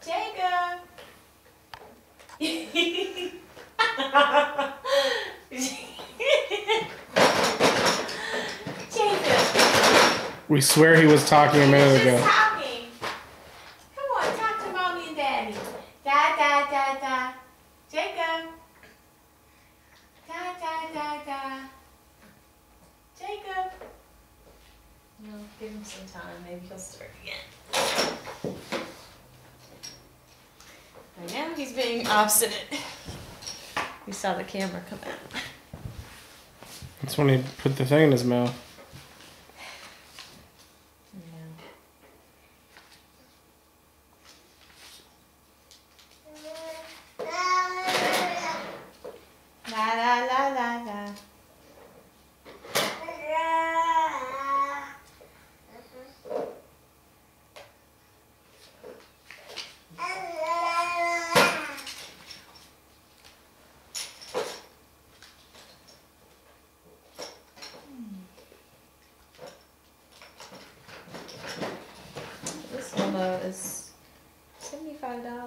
Jacob. Jacob. We swear he was talking a minute ago. He's just talking. Come on, talk to mommy and daddy. Da da da da. Jacob. Da da da da. Jacob. No, give him some time. Maybe he'll start again. And now he's being obstinate. We saw the camera come out. That's when he put the thing in his mouth. La la la la la. This one is $75.